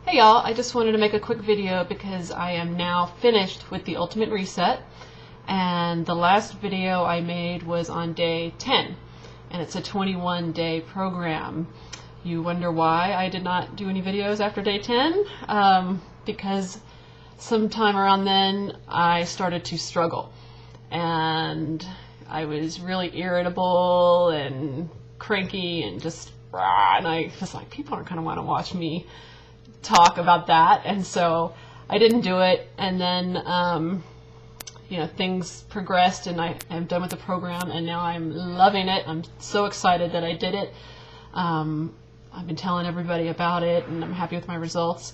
Hey y'all, I just wanted to make a quick video because I am now finished with the Ultimate Reset, and the last video I made was on day 10, and it's a 21-day program. You wonder why I did not do any videos after day 10? Because sometime around then I started to struggle, and I was really irritable and cranky and just and I was like, people aren't going to want to watch me talk about that, and so I didn't do it. And then things progressed, and I am done with the program, and now I'm loving it. I'm so excited that I did it. I've been telling everybody about it, and I'm happy with my results,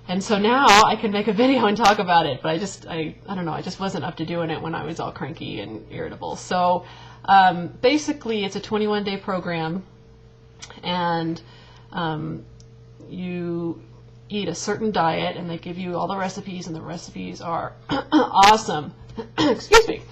and so now I can make a video and talk about it. But I don't know, I just wasn't up to doing it when I was all cranky and irritable. So basically it's a 21-day program, and you eat a certain diet, and they give you all the recipes, and the recipes are awesome. Excuse me.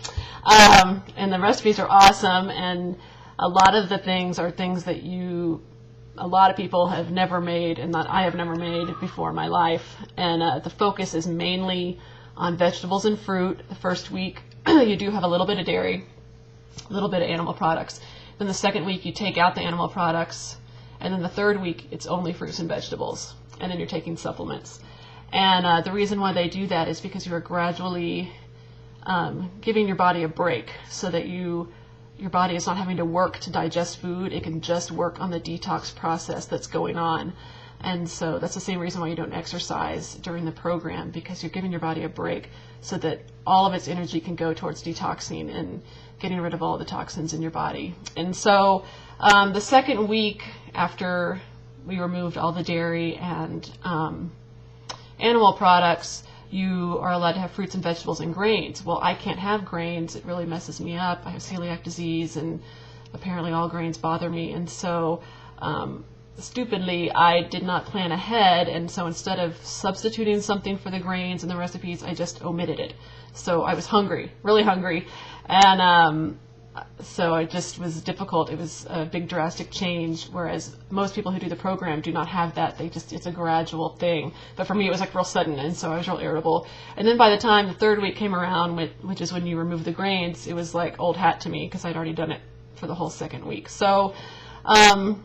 And the recipes are awesome, and a lot of the things are things that a lot of people have never made, and that I have never made before in my life. And the focus is mainly on vegetables and fruit. The first week you do have a little bit of dairy, a little bit of animal products. Then the second week you take out the animal products, and then the third week it's only fruits and vegetables, and then you're taking supplements. And the reason why they do that is because you are gradually giving your body a break, so that your body is not having to work to digest food. It can just work on the detox process that's going on. And so that's the same reason why you don't exercise during the program, because you're giving your body a break so that all of its energy can go towards detoxing and getting rid of all the toxins in your body. And so the second week after we removed all the dairy and animal products, you are allowed to have fruits and vegetables and grains. Well, I can't have grains. It really messes me up. I have celiac disease, and apparently all grains bother me. And so stupidly, I did not plan ahead, and so instead of substituting something for the grains and the recipes, I just omitted it. So I was hungry, really hungry, and so it just was difficult. It was a big drastic change, whereas most people who do the program do not have that. It's a gradual thing. But for me, it was like real sudden, and so I was real irritable. And then by the time the third week came around, which is when you remove the grains, it was like old hat to me, because I'd already done it for the whole second week. So so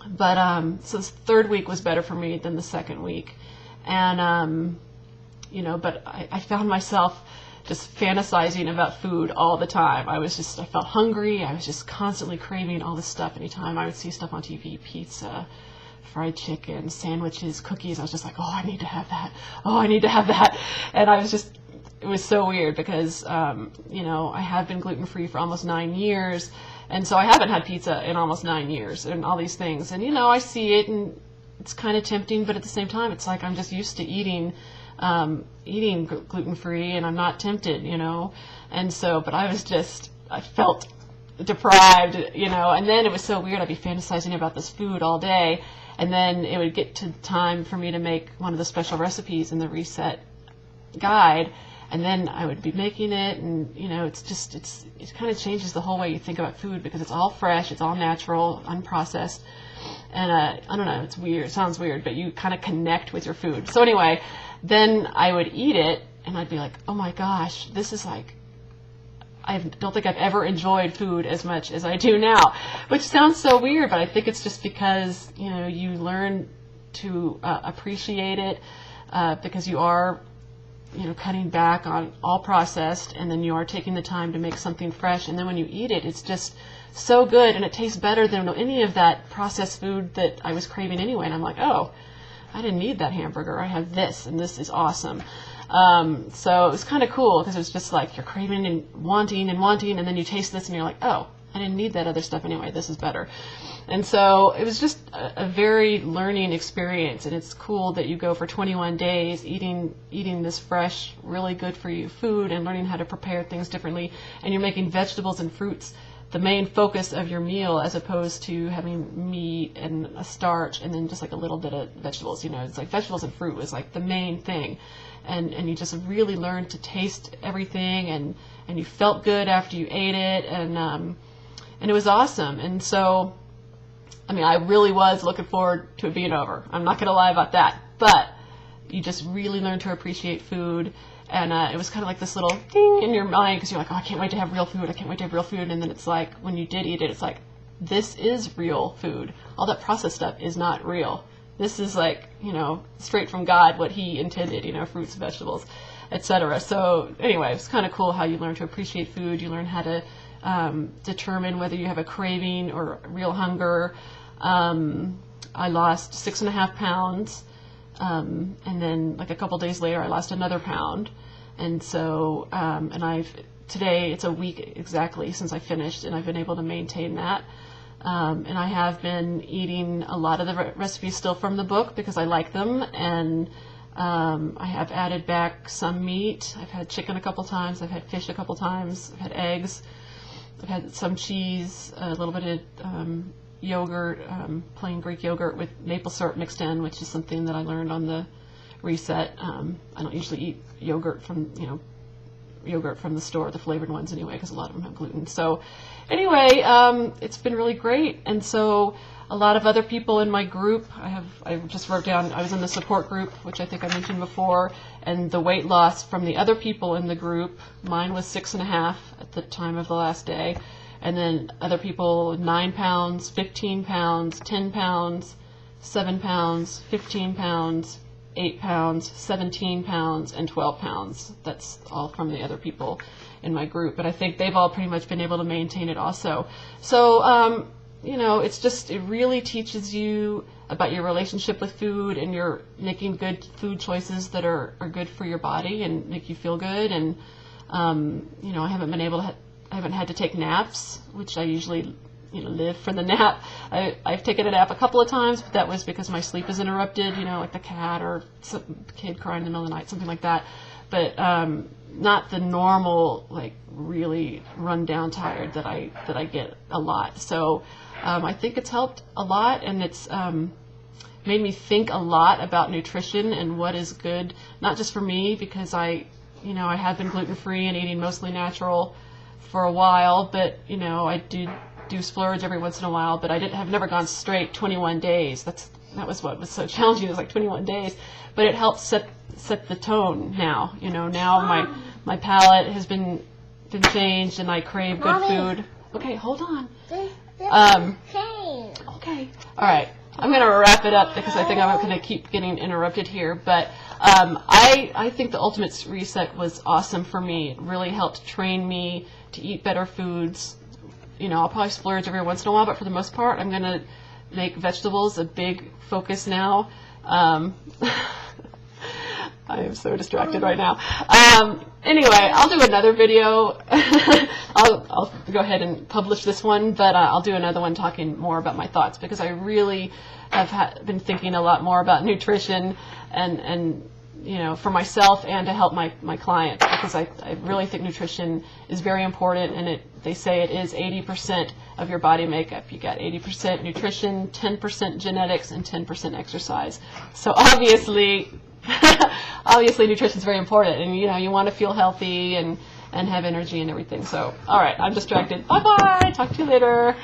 the third week was better for me than the second week. And but I found myself just fantasizing about food all the time. I felt hungry. I was just constantly craving all this stuff. Anytime I would see stuff on TV, pizza, fried chicken, sandwiches, cookies, I was just like, oh, I need to have that. Oh, I need to have that. And it was so weird, because, I have been gluten-free for almost 9 years. And so I haven't had pizza in almost 9 years, and all these things. And, I see it, and it's kind of tempting, but at the same time, it's like I'm just used to eating gluten-free, and I'm not tempted, and so, but I felt deprived, and then it was so weird. I'd be fantasizing about this food all day, and then it would get to time for me to make one of the special recipes in the Reset guide, and then I would be making it, and it kind of changes the whole way you think about food, because it's all fresh, it's all natural, unprocessed. And I don't know, it's weird, it sounds weird, but you kind of connect with your food. So anyway, then I would eat it, and I'd be like, oh my gosh, this is like, I don't think I've ever enjoyed food as much as I do now, which sounds so weird, but I think it's just because, you learn to appreciate it, because you are, cutting back on all processed, and then you are taking the time to make something fresh, and then when you eat it, it's just so good, and it tastes better than any of that processed food that I was craving anyway. And I'm like, oh, I didn't need that hamburger. I have this, and this is awesome. So it was kind of cool, because it was just like you're craving and wanting, and then you taste this, and you're like, oh, I didn't need that other stuff anyway. This is better. And so it was just a very learning experience, and it's cool that you go for 21 days eating this fresh, really good for you food, and learning how to prepare things differently, and you're making vegetables and fruits the main focus of your meal, as opposed to having meat and a starch and then just like a little bit of vegetables. It's like vegetables and fruit was like the main thing, and you just really learned to taste everything, and you felt good after you ate it, and it was awesome. And so I mean, I really was looking forward to it being over. I'm not going to lie about that. But you just really learn to appreciate food. And it was kind of like this little ding in your mind because you're like, oh, I can't wait to have real food. I can't wait to have real food. And then it's like, when you did eat it, it's like, this is real food. All that processed stuff is not real. This is like, straight from God, what he intended, fruits, vegetables, etc. So anyway, it's kind of cool how you learn to appreciate food. You learn how to determine whether you have a craving or real hunger. I lost 6.5 pounds. And then like a couple days later, I lost another pound. And so, today it's a week exactly since I finished, and I've been able to maintain that. And I have been eating a lot of the recipes still from the book because I like them. And I have added back some meat. I've had chicken a couple times. I've had fish a couple times. I've had eggs. I've had some cheese, a little bit of yogurt, plain Greek yogurt with maple syrup mixed in, which is something that I learned on the reset. I don't usually eat yogurt from the store, the flavored ones anyway, because a lot of them have gluten. So anyway, it's been really great. And so a lot of other people in my group, I just wrote down, I was in the support group, which I think I mentioned before, and the weight loss from the other people in the group, mine was 6.5 at the time of the last day. And then other people, 9 pounds, 15 pounds, 10 pounds, 7 pounds, 15 pounds, 8 pounds, 17 pounds, and 12 pounds. That's all from the other people in my group. But I think they've all pretty much been able to maintain it also. So, it really teaches you about your relationship with food, and you're making good food choices that are good for your body and make you feel good. And, I haven't had to take naps, which I usually, live for the nap. I've taken a nap a couple of times, but that was because my sleep is interrupted, like the cat or some kid crying in the middle of the night, something like that. But not the normal, like really run down tired that I get a lot. So I think it's helped a lot, and it's made me think a lot about nutrition and what is good, not just for me, because I have been gluten-free and eating mostly natural for a while, but I do splurge every once in a while, but I've never gone straight 21 days. That was what was so challenging, it was like 21 days, but it helps set the tone now. Now my palate has been changed, and I crave good food. Okay, hold on. Okay, all right. I'm going to wrap it up because I think I'm going to keep getting interrupted here. But I think the Ultimate Reset was awesome for me. It really helped train me to eat better foods. I'll probably splurge every once in a while, but for the most part, I'm going to make vegetables a big focus now. I am so distracted right now. Anyway, I'll do another video. I'll go ahead and publish this one, but I'll do another one talking more about my thoughts, because I really have been thinking a lot more about nutrition and for myself and to help my clients, because I really think nutrition is very important, and they say it is 80% of your body makeup. You got 80% nutrition, 10% genetics, and 10% exercise. So obviously nutrition is very important, and you want to feel healthy and have energy and everything. So all right, I'm distracted. Bye bye, talk to you later.